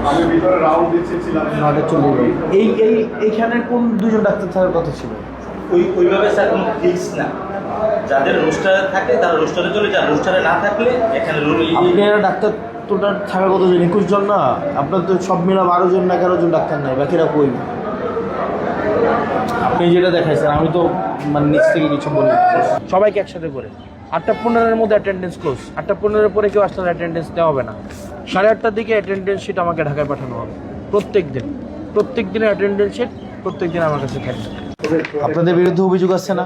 আমি ভিতরে রাউন্ড দিচ্ছিলাম 9:40। এইখানে কোন দুজন ডাক্তার থাকার কথা ছিল? ওইভাবে স্যার কোনো ফিক্স না, যাদের রোস্টারে থাকে তারা রোস্টারে চলে যায়, রোস্টারে না থাকলে এখানে আপনারা ডাক্তার তোটার থাকার কতজন? 21 জন না? আপনার তো সব মিলা 12 জন না 11 জন ডাক্তার নেই, বাকিরা কই? আপনি যেটা দেখাইছেন আমি তো মানে নিচ থেকে কিছু বলি, সবাইকে একসাথে করে 8:15-এর মধ্যে অ্যাটেন্ডেন্স ক্লোজ। 8:15-এর পরে কেউ আসলে অ্যাটেন্ডেন্স দেওয়া হবে না। 8:30-টার দিকে অ্যাটেন্ডেন্স শিট আমাকে ঢাকায় পাঠানো হবে প্রত্যেক দিনের অ্যাটেন্ডেন্স শিট প্রত্যেক দিন আমার কাছে থাকবে। আপনাদের বিরুদ্ধে অভিযোগ আসছে না?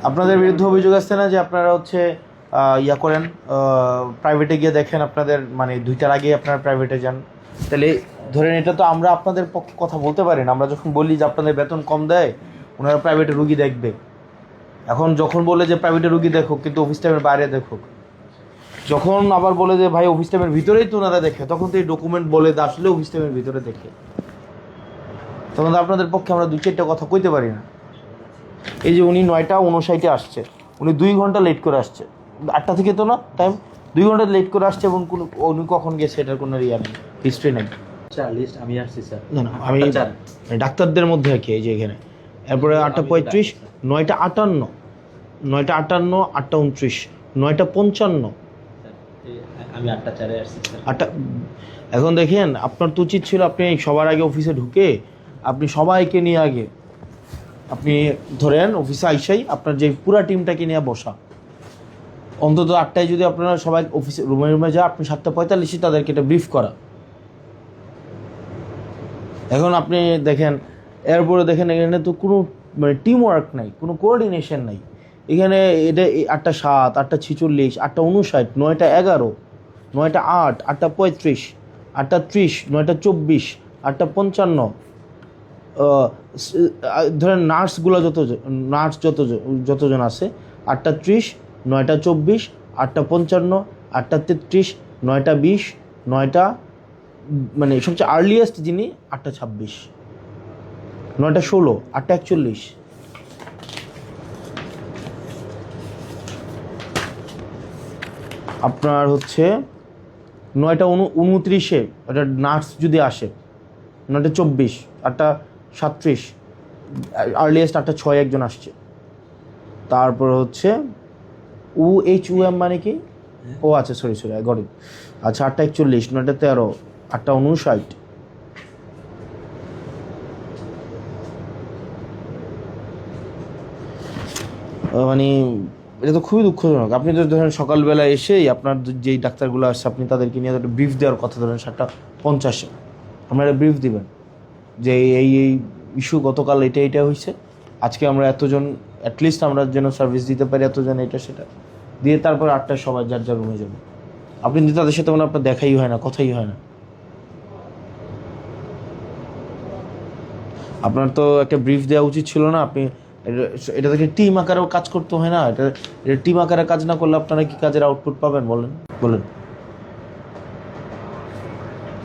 আপনাদের বিরুদ্ধে অভিযোগ আসছে না যে আপনারা হচ্ছে ইয়া করেন, প্রাইভেটে গিয়ে দেখেন, আপনাদের মানে 2টার আগে আপনারা প্রাইভেটে যান? তাহলে ধরেন এটা তো আমরা আপনাদের পক্ষে কথা বলতে পারি না। আমরা যখন বলি যে আপনাদের বেতন কম দেয়, ওনারা প্রাইভেটে রুগী দেখবে। এখন যখন বলে যে প্রাইভেটে রুগী দেখুক কিন্তু অফিস টাইমের বাইরে দেখুক, যখন আবার বলে যে ভাই অফিস টাইমের ভিতরেই তো ওনারা দেখে, তখন তো এই ডকুমেন্ট বলে যে আসলে অফিস টাইমের ভিতরে দেখে। তখন তো আপনাদের পক্ষে আমরা 2-4টা কথা কইতে পারি না। এই যে উনি 9:59-এ আসছে, উনি 2 ঘন্টা লেট করে আসছে। 8টা থেকে তো না টাইম, 2 ঘন্টা লেট করে আসছে এবং উনি কখন গেছে এটার কোনো হিস্ট্রি নেই। আমি আসছি স্যার, না না, আমি ডাক্তারদের মধ্যে আর কি। এই যে এখানে এরপরে 8:35, 9:58, 9:58, 8:29, 9:55, আমি 8:04-এ আসছি স্যার। 8টা। এখন দেখেন আপনার তো উচিত ছিল আপনি সবার আগে অফিসে ঢুকে আপনি সবাইকে নিয়ে আগে আপনি ধরেন অফিসে আইসাই আপনার যে পুরা টিমটাকে নিয়ে বসা। অন্তত 8টায় যদি আপনারা সবাই অফিসে রুমে যায়, আপনি 7:45-এ তাদেরকে এটা ব্রিফ করা। এখন আপনি দেখেন এরপরে দেখেন এখানে তো কোনো মানে টিম ওয়ার্ক নাই, কোনো কোঅর্ডিনেশন নাই এখানে। এটা 8:07, 8:46, 8:59, 9:11, 9:08, 8:35, 8:30, 9:24, 8:55, ধরেন নার্সগুলো যতজন আছে 8:30, 9:24, 8:55, 8:33, 9:20, 9টা মানে সবচেয়ে আর্লিয়েস্ট যিনি 8:26, 9:16, 8:41। আপনার হচ্ছে 9:29-এ একটা নার্স যদি আসে, 9:24, 8:37, আর্লিয়েস্ট 8:06 একজন আসছে। তারপর হচ্ছে UHUM মানে কি? ও আচ্ছা সরি গরিব। আচ্ছা 8:41, 9:13, 8:59। মানে এটা তো খুবই দুঃখজনক। আপনি তো ধরেন সকালবেলা এসেই আপনার যেই ডাক্তারগুলো আসছে আপনি তাদেরকে নিয়ে একটা ব্রিফ দেওয়ার কথা, ধরেন 7:50-এ আপনারা ব্রিফ দিবেন যে এই ইস্যু গতকাল এটা হয়েছে, আজকে আমরা এতজন অ্যাটলিস্ট আমরা যেন সার্ভিস দিতে পারি, এতজন এটা সেটা দিয়ে তারপর 8টায় সবাই যার যার রুমে যাবে। আপনি কিন্তু তাদের সাথে মানে আপনার দেখাই হয় না, কথাই হয় না। আপনার তো একটা ব্রিফ দেওয়া উচিত ছিল না? আপনি এটা থেকে টিম আকারেও কাজ করতে হয় না? এটা টিম আকারে কাজ না করলে আপনারা কি কাজের আউটপুট পাবেন বলেন?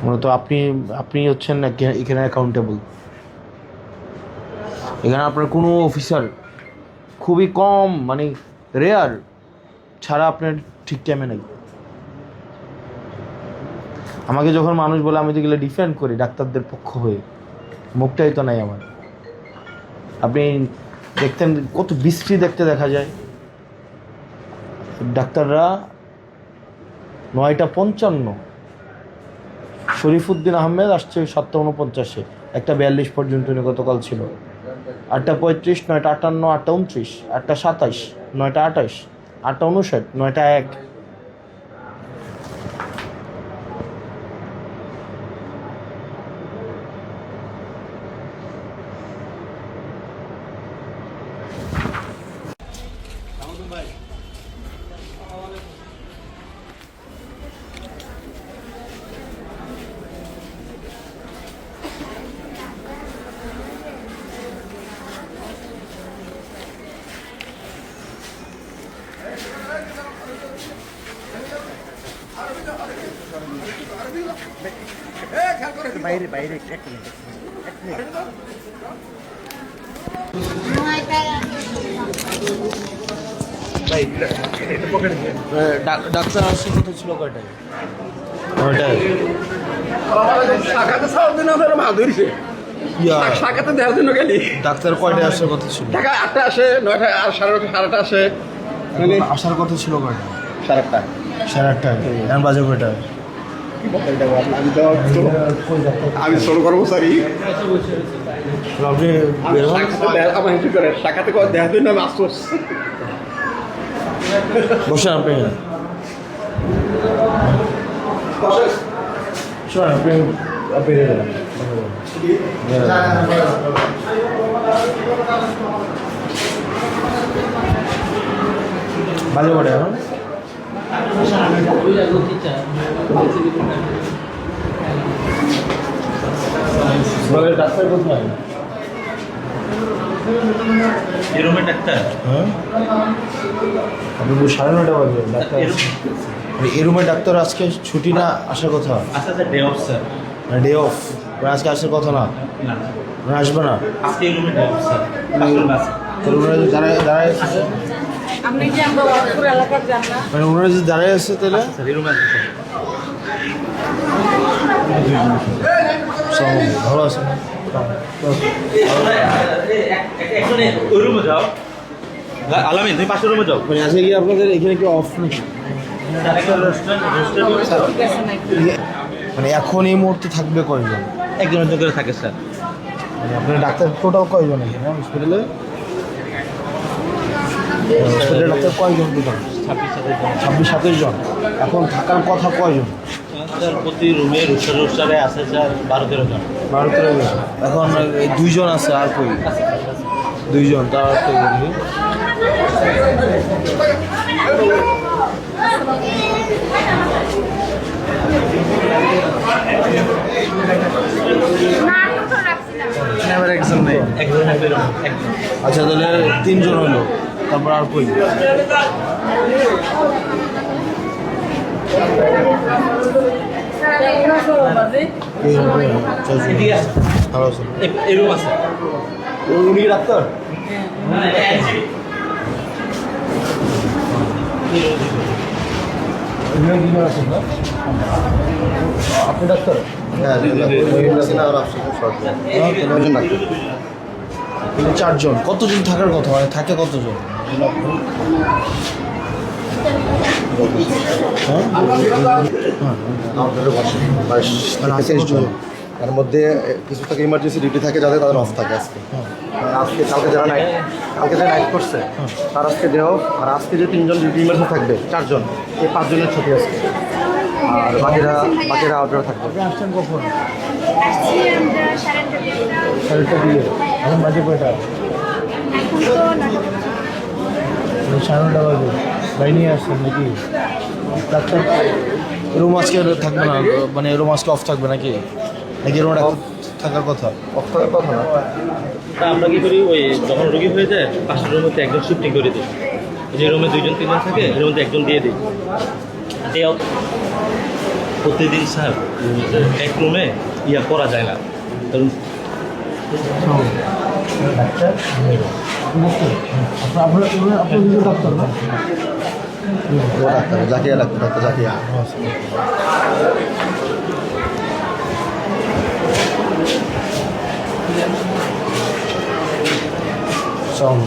মূলত আপনি হচ্ছেন না এখানে অ্যাকাউন্টেবল। এখানে আপনার কোনো অফিসার খুবই কম মানে রেয়ার ছাড়া আপনার ঠিক টাইমে নেই। আমাকে যখন মানুষ বলে আমি তো গেলে ডিফেন্ড করি ডাক্তারদের পক্ষ হয়ে, মুখটাই তো নাই আমার। আপনি দেখতেন কত বিশ্রী দেখতে দেখা যায়। ডাক্তাররা 9:55, শরীফুদ্দিন আহমেদ আসছে 7:49-এ, 1:42 পর্যন্ত উনি গতকাল ছিল। 8:35, 9:58, 8:29, 8:27, 9:28, 8:59, 9:01। বাইরে বাইরে এক মিনিট ডাক্তার আসছে কথা ছিল কয়টায়? ওইটাই শাখাতে সব দিন আমাদের মাছ ধরেছে ইয়া শাখাতে দেওয়ার জন্য গেলি ডাক্তার কয়টায় আসার কথা ছিল? ঢাকা 8টা আসে 9টা আর 8:30 আসে মানে আসার কথা ছিল কয়টায়? 8:30 সাড়ে আটটায়। এখন বাজে কয়টায়? আমি ছোট কর্মচারী আপনি আমি শাখাতে আমার হিসেবে করে শাখাতে দেওয়ার জন্য আমি আসছি বসেন আপনি শোনেন আপনি আপনি বাজে কয়টায় এখন? ডাক্তার কোথায়? এই রুমে ডাক্তার হ্যাঁ আপনি 9:30 বাজে ডাক্তার এই রুমে ডাক্তার আজকে ছুটি না আসার কথা? আচ্ছা sir day of sir. Day of আজকে আসার কথা না? না আসবে না? আজকে এই রুমে ডে অফ স্যার। তাহলে ওনারা যে দাঁড়ায় আছে আপনি যে আমরা ওয়াকপুর এলাকার যান না মানে ওনারা যে দাঁড়ায় আছে তাহলে স্যার এই রুমে আছে স্যার। ভালো আছে না? একজন ওই রুমে যাও। আলামিন তুমি পাশের রুমে যাও। মানে আজকে কি আপনাদের এখানে কি অফ নাকি? ঠিক আছে নাকি মানে এখন এই মুহূর্তে থাকবে কয়জন? একজন একজন করে থাকে স্যার। মানে আপনার ডাক্তার টোটাল কয়জন এখানে হসপিটালে? হসপিটালে ডাক্তার কয়জন টোটাল? 26-27 জন। এখন থাকার কথা কয়জন? স্যার প্রতি রুমে রুস্টারে আছে স্যার 12-13 জন। 12-13 জন। এখন এই 2 জন আছে আর কই? 2 জন তার কই দেখি আবার একজন নেই একজন থাকবে রুমে একজন। আচ্ছা তাহলে 3 জন হলো তারপর আর কই? এই হবে এদিকে আসো। ভালো আছে এই রুম আছে। উনি কি ডাক্তার? এখানে কি আছেন না? আপনি ডাক্তার? হ্যাঁ কিন্তু 4 জন। কতজন থাকার কথা? মানে থাকে কতজন? তার মধ্যে কিছু থাকে ইমার্জেন্সি ডিউটি থাকে যাদের তাদের অফ থাকে আজকে আজকে কালকে যারা নাইট করছে তার আজকে ডে অফ আর আজকে যে 3 জন ডিউটি ইমার্জেন্সি থাকবে 4 জন এই 5 জনের ছুটি আজকে আর বাকিরা আউটডোর থাকবে। আপনি আসছেন কখন? আসছি আমরা 8:30 সাড়ে দিয়ে এখন বাজে কয়টা? এখন তো 9টা। সাড়ে 9টা বাজে গাড়ি নিয়ে আসছেন নাকি? ডাক্তার রুম আজকে থাকবে না মানে রুম আজকে অফ থাকবে নাকি রুম ডাক্তার থাকার কথা? অফ থাকার কথা না তা আমরা কি করি ওই যখন রোগী হয়ে যায় পাশের রুমে একজন শিফটিং করে দিই। যে রুমে 2-3 জন থাকে এর মধ্যে একজন দিয়ে দিই। প্রতিদিন স্যার এক রুমে করা যায় না কারণ ডাক্তার আপনার ডাক্তার না? ডাক্তার জাকিয়া ডাক্তার জাকিয়া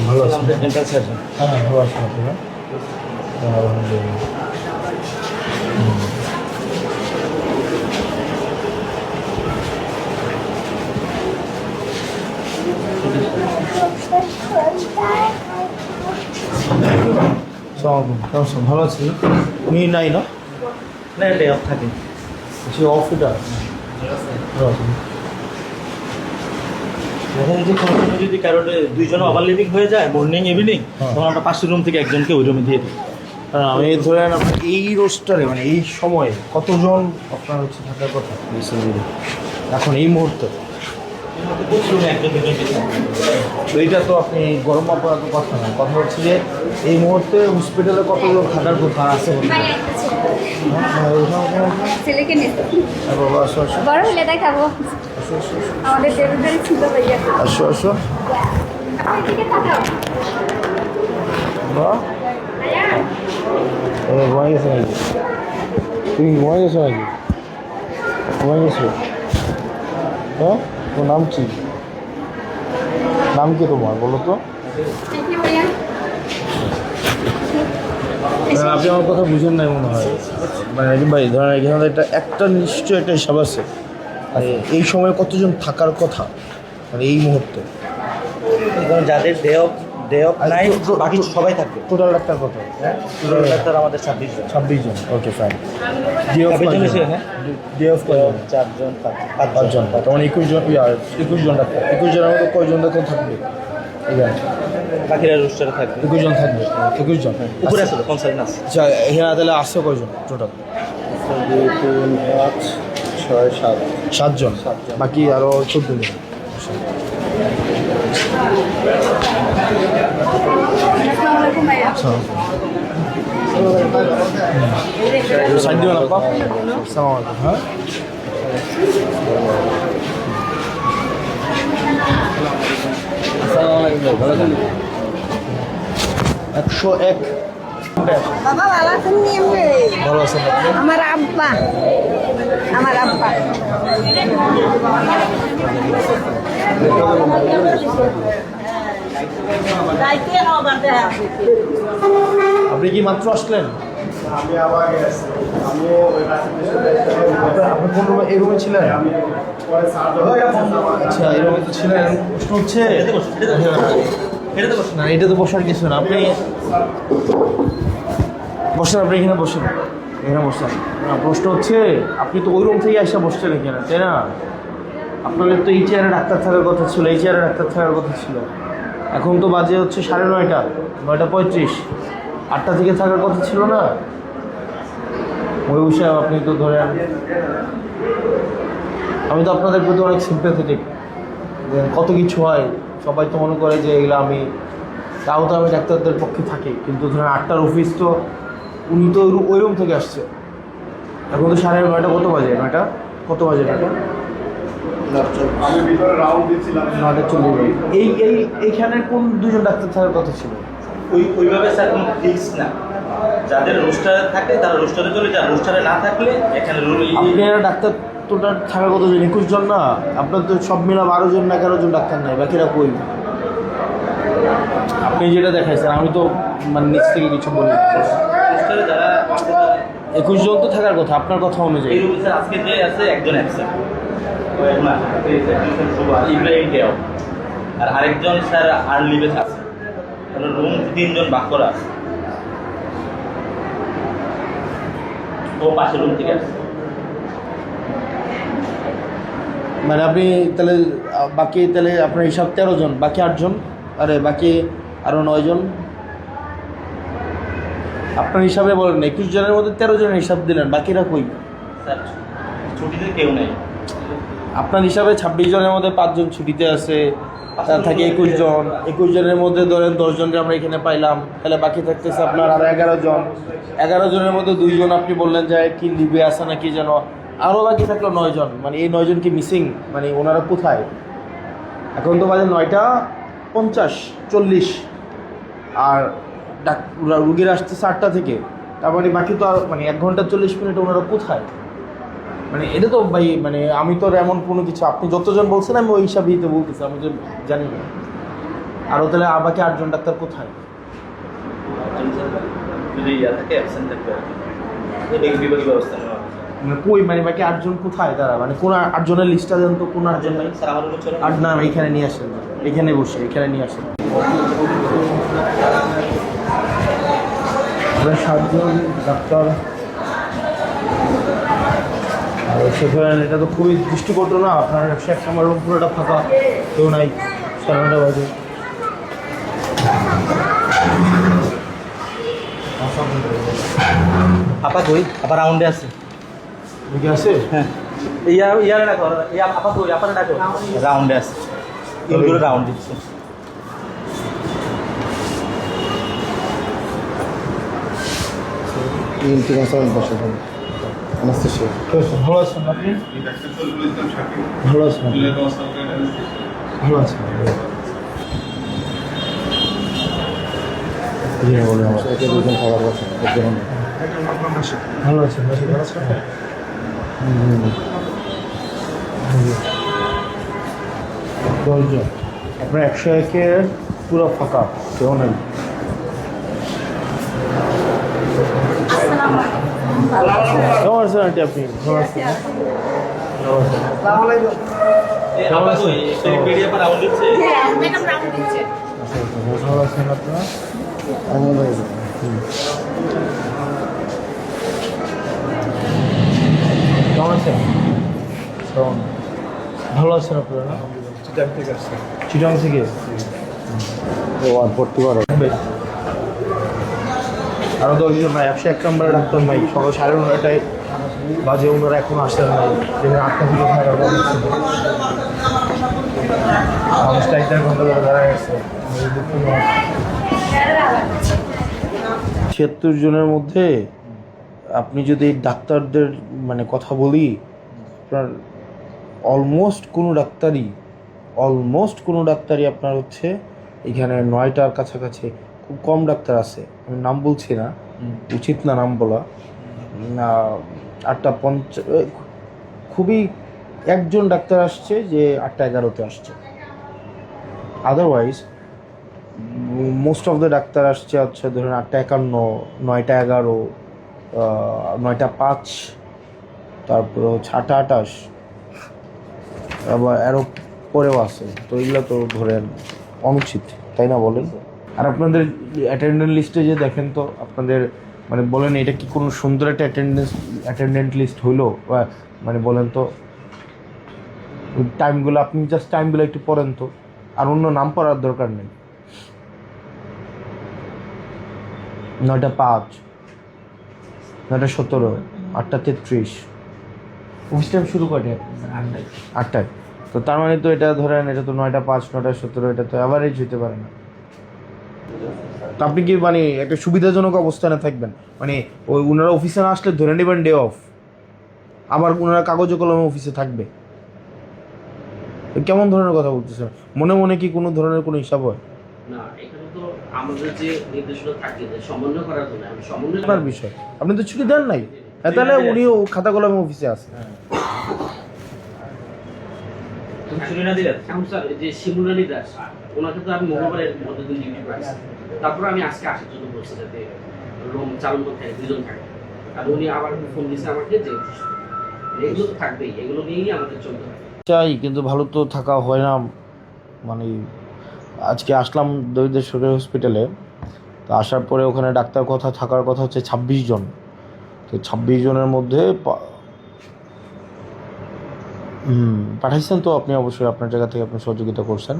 ভালো আছেন? Dental surgeon. হ্যাঁ ভালো আছেন আপনারা? আলহামদুলিল্লাহ। ভালো আছি উনি নাই না? না ডে অফ থাকে। সে অফ এটা ভালো আছেন? যখন যে কোনো সময় যদি কারোর 2 জন ওভার লিভিং হয়ে যায় মর্নিং ইভিনিং তখন আমরা পাশের রুম থেকে একজনকে ওই রুমে দিয়ে দিই। আমি ধরেন আপনার এই রোস্টারে মানে এই সময়ে কতজন আপনার হচ্ছে থাকার কথা এখন এই মুহূর্তে? প্রতি রুমে একজন দুজন বেশি। তো এইটা তো আপনি গরম মাপার তো কথা না, কথা হচ্ছে যে এই মুহূর্তে হসপিটালে কতজন থাকার কথা আছে? ছেলেকে নিয়ে বাবা আসো আসো বড় হলে দেখাবো আমাদের ডেলিভারি ছিল ভাইয়া আসো আসো আপনি দিকে তাকাও বা ভাইয়া ঘুমাই গেছে নাকি? তুমি ঘুমাই গেছো নাকি? ঘুমাই গেছো? হ্যাঁ, তোর নাম কি? নাম কি তোমার বলো তো? আপনি আমার কথা বুঝেন নাই মনে হয়। মানে রাকিব ভাই ধরেন এখানে একটা নিশ্চয় একটা হিসাব আছে। আর এই সময় কতজন থাকার কথা মানে এই মুহূর্তে? এখন যাদের ডে অফ নাই বাকি সবাই থাকবে। টোটাল ডাক্তার কত? টোটাল ডাক্তার আমাদের 26 জন। 26 জন। Okay fine. ডে অফ 26 জন ছিল, হ্যাঁ? ডে অফ কয়জন? 4 জন 5 জন। তার মানে 21 জন 21 জন ডাক্তার। 21 জনের মধ্যে কয়জন ডাক্তার থাকবে? এখানে বাকিরা রোস্টারে থাকবে। 21 জন থাকবে। 21 জন। উপরে আছে কনসালটেন্ট আছে। আচ্ছা এখানে তাহলে আসছে কয়জন টোটাল? 2, 3, 5, 6, 7 7 জন। বাকি আরো 14 জন। আসসালামু আলাইকুম ভাইয়া। সাইড দিবেন আপা? আসসালামু আলাইকুম। হ্যাঁ 101। বাবা ভালো আছেন নি এমনি? ভালো আছেন আপনি? আমার আব্বা আপনি কি মাত্র আসলেন? আমি আবার গেছি আমিও ওই রাসেলের সাথে আপনি কোন রুমে? এই রুমে ছিলেন? আমি পরে সার্জারি আচ্ছা এই রুমে তো ছিলেন। প্রশ্ন হচ্ছে না এটা তো বসার কিছু না। আপনি বসেন, আপনি এখানে বসেন, এখানে বসেন। না প্রশ্ন হচ্ছে আপনি তো ওই রুম থেকে এসে বসছেন এখানে, তাই না? আপনাদের তো এই চেয়ারে ডাক্তার থাকার কথা ছিল, এই চেয়ারে ডাক্তার থাকার কথা ছিল। এখন তো বাজে হচ্ছে 9:30, 9:35। 8টা থেকে থাকার কথা ছিল না? ওই বিষয়ে আপনি তো ধরেন আমি তো আপনাদের প্রতি অনেক সিম্প্যাথেটিক। কত কিছু হয় সবাই তো মনে করে যে এগুলো আমি, তাও তো আমি ডাক্তারদের পক্ষে থাকি। কিন্তু ধরেন 8টার অফিস, তো উনি তো ওই রুম থেকে আসছে। এখন তো 9:30 কত বাজে? 9টা কত বাজে? 9টা আমি ভিতরে রাউন্ড দিচ্ছিলাম 9:40। এইখানে কোন দুজন ডাক্তার থাকার কথা ছিল? ওইভাবে স্যার কোনো ফিক্স না। যাদের রোস্টারে থাকে তারা রোস্টারে চলে যায়, রোস্টারে না থাকলে এখানে আপনারা ডাক্তার টোটাল থাকার কত জন? 21 জন না? আপনার তো সব মিলা 12 জন না 11 জন ডাক্তার নাই, বাকিরা কই? আপনি যেটা দেখাইছেন আমি তো মানে নিচ থেকে কিছু বলি। রোস্টারে যারা 21 জন তো থাকার কথা আপনার কথা অনুযায়ী। এই রুমে স্যার আজকে যে আছে একজন অ্যাবসেন্ট, ইব্রাহিম দেও, আর আরেকজন স্যার আর লিভে আছে। রুম 3 জন ভাগ করা, ও পাশের রুম থেকে আসছে। মানে আপনি তাহলে বাকি তাহলে আপনার হিসাব 13 জন, বাকি 8 জন, আরে বাকি আরও 9 জন। আপনার হিসাবে বলেন না, 21 জনের মধ্যে 13 জনের হিসাব দিলেন, বাকিরা কই? স্যার ছুটিতে কেউ নেই। আপনার হিসাবে 26 জনের মধ্যে 5 জন ছুটিতে আছে, তার থাকে 21 জন। 21 জনের মধ্যে ধরেন 10 জনকে আমরা এখানে পাইলাম, তাহলে বাকি থাকতেছে আপনার আরও 11 জন। 11 জনের মধ্যে 2 জন আপনি বললেন যে কি লিভে আসে না কি যেন, আরও বাকি থাকলো 9 জন। মানে এই 9 জন কি মিসিং? মানে ওনারা কোথায়? এখন তো বাজে 9:50, 40, আর রুগীরা আসতেছে 8টা থেকে। তার মানে বাকি তো আর মানে 1 ঘন্টা 40 মিনিট ওনারা কোথায়? মানে এটা তো ভাই মানে আমি তো এমন কোনো কিছু, আপনি যতজন বলছেন আমি ওই হিসাবেই তো বলতেছি, আমি তো জানি না। আরও তাহলে বাকি 8 জন ডাক্তার কোথায়? যদি থাকে অ্যাবসেন্ট থাকবে বিভাগীয় ব্যবস্থা নেওয়া। মানে কই মানে বাকি 8 জন কোথায় তারা? মানে কোন 8 জনের লিস্টটা দেন তো, কোন 8 জন নাই? স্যার আমার রুমে চলে 8 না এখানে নিয়ে আসেন, এখানে বসে এখানে নিয়ে আসেন। 7 জন ডাক্তার। আর সেখানে এটা তো খুবই দৃষ্টিকটু না? আপনার 101 নম্বর রুম পুরোটা ফাঁকা, কেউ নাই, 9:30 বাজে। আপা কই? আপা রাউন্ডে আছে। বুঝে আছে? হ্যাঁ ইয়ারে ডাকো, আপা কই? আপারে ডাকো। রাউন্ডে আছে, ইনগুলো রাউন্ড দিচ্ছে। ENT কনসালটেন্ট বসে অ্যানেস্থেশিয়া। ভালো আছেন আপনি? ডাক্তার শরীফুল ইসলাম শাকিব ভালো আছেন? ভালো আছেন? একে 2 জন খাবার বসে, একজন ভালো আছেন? ভালো আছেন? দশজন। আপনার 101-এর পুরো ফাঁকা, কেউ নেই। কেমন আছেন আন্টি আপনি? ভালো আছেন? ম্যাডাম রাউন্ড দিচ্ছে। ভালো আছেন আপনারা? কেমন আছেন? ভালো আছেন আপনারা? চিটাং থেকে আসছে। চিটাং থেকে ভর্তি করো বেশ। আরও 10 জন ভাই, 101 নম্বরে ডাক্তার ভাই, সকাল 9:30টায় বাজে, ওনারা এখন আসছেন ভাই, যেখানে 8টা থেকে থাকার কথা ছিল। মানুষটা 1.5 ঘন্টা ধরে দাঁড়ায় গেছে। 76 জনের মধ্যে আপনি যদি ডাক্তারদের মানে কথা বলি, আপনার অলমোস্ট কোনো ডাক্তারই আপনার হচ্ছে এখানে 9টার কাছাকাছি। খুব কম ডাক্তার আছে, আমি নাম বলছি না, উচিত না নাম বলা। 8:50 খুবই একজন ডাক্তার আসছে যে 8:11-তে আসছে। Otherwise most of the doctor আসছে হচ্ছে ধরুন 8:51, 9:11, 9:05, তারপরে হচ্ছে 8:28, আবার আরও পরেও আছে। তো এগুলো তো ধরেন অনুচিত, তাই না বলেন? আর আপনাদের অ্যাটেন্ডেন্ট লিস্টে যে দেখেন তো, আপনাদের মানে বলেন এটা কি কোনো সুন্দর একটা অ্যাটেন্ডেন্ট লিস্ট হইলো? মানে বলেন তো টাইমগুলো, আপনি জাস্ট টাইমগুলো একটু পড়েন তো, আর অন্য নাম পড়ার দরকার নেই। 9:05, 9:17, 8:33। অফিস টাইম শুরু করে 8টায়। তো তার মানে তো এটা ধরেন, এটা তো 9:05, 9:17, এটা তো অ্যাভারেজ হইতে পারে না। তো আপনি কি মানে একটা সুবিধাজনক অবস্থানে থাকবেন, মানে ওই ওনারা অফিসে না আসলে ধরে নেবেন ডে অফ, আবার ওনারা কাগজে কলমে অফিসে থাকবে? কেমন ধরনের কথা বলতেছেন? মনে মনে কি কোনো ধরনের কোনো হিসাব হয় না? এখানে তো আমাদের যে নির্দেশনা থাকে যে সমন্বয় করার জন্য, আমি সমন্বয় আপনার বিষয়, আপনি তো ছুটি দেন নাই। তাহলে উনিও খাতা কলমে অফিসে আছে। তুমি ছুটি না দিলে এখন স্যার যে শিমুরানি দাস, ওনাকে তো আমি মঙ্গলবারের মধ্যে দিন ডিউটি পাইছি, তারপর আমি আজকে আসার জন্য বলছি যাতে রুম চালন করতে 2 জন থাকে। আর উনি আবার ফোন দিয়েছে আমাকে যে এগুলো তো থাকবেই, এগুলো নিয়েই আমাদের চলতে হবে। চাই, কিন্তু ভালো তো থাকা হয় না। মানে আজকে আসলাম দরিদ্র সরকারি হসপিটালে, তো আসার পরে ওখানে ডাক্তার কথা থাকার কথা হচ্ছে 26 জন। তো 26 জনের মধ্যে পাঠাইছেন তো আপনি, অবশ্যই আপনার জায়গা থেকে আপনি সহযোগিতা করছেন।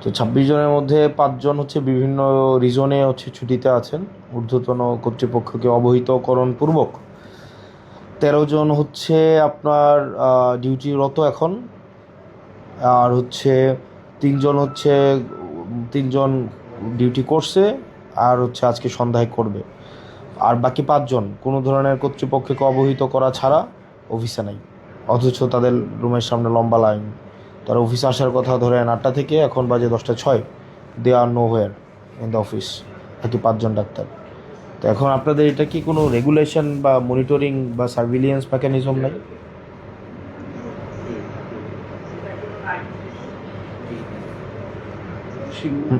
তো 26 জনের মধ্যে 5 জন হচ্ছে বিভিন্ন রিজনে হচ্ছে ছুটিতে আছেন, ঊর্ধ্বতন কর্তৃপক্ষকে অবহিতকরণ পূর্বক। 13 জন হচ্ছে আপনার ডিউটিরত এখন, আর হচ্ছে 3 জন ডিউটি করছে, আর হচ্ছে আজকে সন্ধ্যায় করবে। আর বাকি 5 জন কোনো ধরনের কর্তৃপক্ষকে অবহিত করা ছাড়া অফিসে নাই, অথচ তাদের রুমের সামনে লম্বা লাইন। তারা অফিসে আসার কথা ধরেন 8টা থেকে, এখন বাজে 10:06। They are nowhere in the office, বাকি 5 জন ডাক্তার। তো এখন আপনাদের এটা কি কোনো রেগুলেশন বা মনিটরিং বা সার্ভিলিয়েন্স মেকানিজম নাই?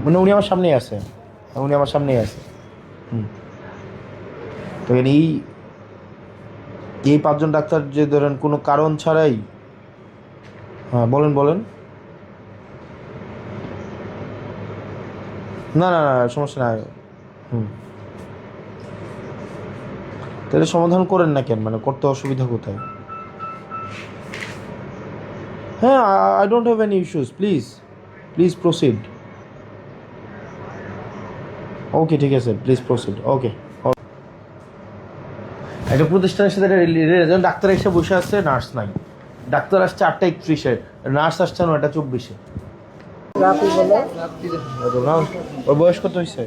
মানে উনি আমার সামনেই আছে, তো এই 5 জন ডাক্তার যে ধরেন কোনো কারণ ছাড়াই, হ্যাঁ বলেন। না সমস্যা নাই। তাহলে সমাধান করেন না কেন, মানে করতে অসুবিধা কোথায়? হ্যাঁ, I don't have any issues, please proceed. Okay, ঠিক আছে, প্লিজ প্রসিড। ওকে, একটা প্রতিষ্ঠানের সাথে ডাক্তার এসে বসে আছে, নার্স নাই। ডাক্তার আসছে 8:31-এ, নার্স আসছে 9:24-এ। ওর বয়স কত হয়েছে?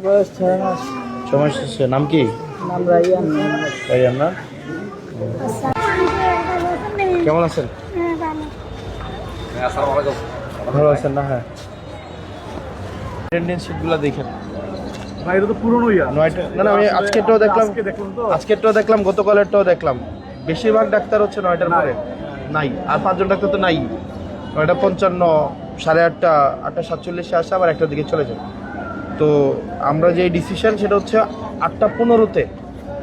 বয়স 6 মাস। 6 মাস হচ্ছে। নাম কি? নাম রাইয়ান। রাইয়ান না? কেমন আছেন? ভালো আছেন না? হ্যাঁ, অ্যাটেন্ডেন্স শিটগুলো দেখেন। ভাই এটা তো পুরনো ইয়া। নয়টা না না, আমি আজকেরটাও দেখলাম, আজকেরটাও দেখলাম, গতকালেরটাও দেখলাম। বেশিরভাগ ডাক্তার হচ্ছে 9টার পরে নাই, আর 5জন ডাক্তার তো নাই। 9:55, 8:30, 8:47 আসে, আবার 1টার দিকে চলে যায়। তো আমরা যে ডিসিশন সেটা হচ্ছে 8:15-তে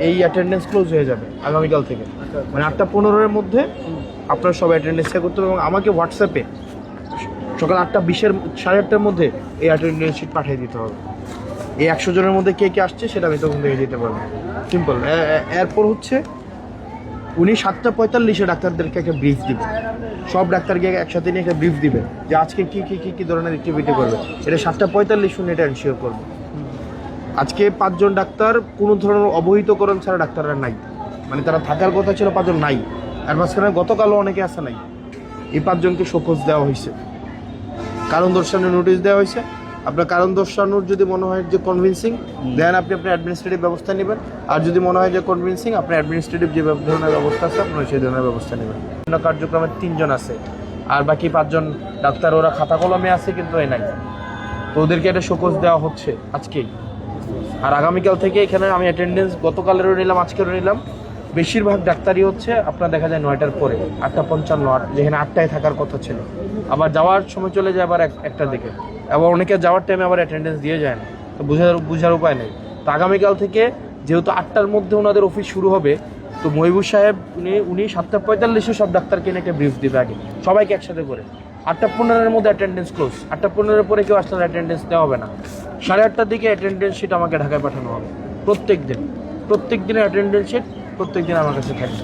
এই অ্যাটেন্ডেন্স ক্লোজ হয়ে যাবে আগামীকাল থেকে। মানে 8:15-এর মধ্যে আপনারা সবাই অ্যাটেন্ডেন্স চেক করতে হবে এবং আমাকে হোয়াটসঅ্যাপে সকাল 8:20-এর 8:30-টার মধ্যে এই অ্যাটেন্ডেন্স শিট পাঠিয়ে দিতে হবে। এই 100 জনের মধ্যে কে কে আসছে সেটা আমি তখন দেখে দিতে পারবো, সিম্পল। এরপর হচ্ছে উনি 7:45-এ ডাক্তারদেরকে একটা ব্রিফ দিবে, সব ডাক্তারকে একসাথে নিয়ে একটা ব্রিফ দিবে যে আজকে কী ধরনের অ্যাক্টিভিটি করবে। এটা 7:45 উনি এটা এনশিওর করবে। আজকে 5জন ডাক্তার কোনো ধরনের অবহিতকরণ ছাড়া ডাক্তাররা নাই, মানে তারা থাকার কথা ছিল 5জন নাই, আর মাঝখানে গতকালও অনেকে আসে নাই। এই 5জনকে শোকজ দেওয়া হয়েছে, কারণ দর্শানোর নোটিশ দেওয়া হয়েছে। আপনার কারণ দর্শানোর যদি মনে হয় যে কনভিন্সিং, দেন আপনি আপনার অ্যাডমিনিস্ট্রেটিভ ব্যবস্থা নেবেন, আর যদি মনে হয় যে কনভিন্সিং, আপনার অ্যাডমিনিস্ট্রেটিভ যে ধরনের ব্যবস্থা আছে আপনারা সেই ধরনের ব্যবস্থা নেবেন। বিভিন্ন কার্যক্রমে 3জন আছে, আর বাকি 5জন ডাক্তার ওরা খাতা কলমে আছে কিন্তু এ নাই, তো ওদেরকে একটা শোকজ দেওয়া হচ্ছে আজকেই। আর আগামীকাল থেকে এখানে আমি অ্যাটেন্ডেন্স গতকালেরও নিলাম, আজকেরও নিলাম। বেশিরভাগ ডাক্তারই হচ্ছে আপনার দেখা যায় 9টার পরে, 8:55, যেখানে 8টায় থাকার কথা ছিল, আবার যাওয়ার সময় চলে যায় আবার 1টার দিকে, আবার অনেকে যাওয়ার টাইমে আবার অ্যাটেন্ডেন্স দিয়ে যায় না, তো বোঝার উপায় নেই। তো আগামীকাল থেকে যেহেতু 8টার মধ্যে ওনাদের অফিস শুরু হবে, তো মহিবুর সাহেব উনি 7:45-এ সব ডাক্তারকে নিয়ে একটা ব্রিফ দেবে আগে, সবাইকে একসাথে করে। 8:15-এর মধ্যে অ্যাটেন্ডেন্স ক্লোজ, 8:15-এর পরে কেউ আসলে অ্যাটেন্ডেন্স দেওয়া হবে না। 8:30-টার দিকে অ্যাটেন্ডেন্স শিট আমাকে ঢাকায় পাঠানো হবে প্রত্যেক দিনের অ্যাটেন্ডেন্স শিট প্রত্যেক দিন আমার কাছে থাকবে।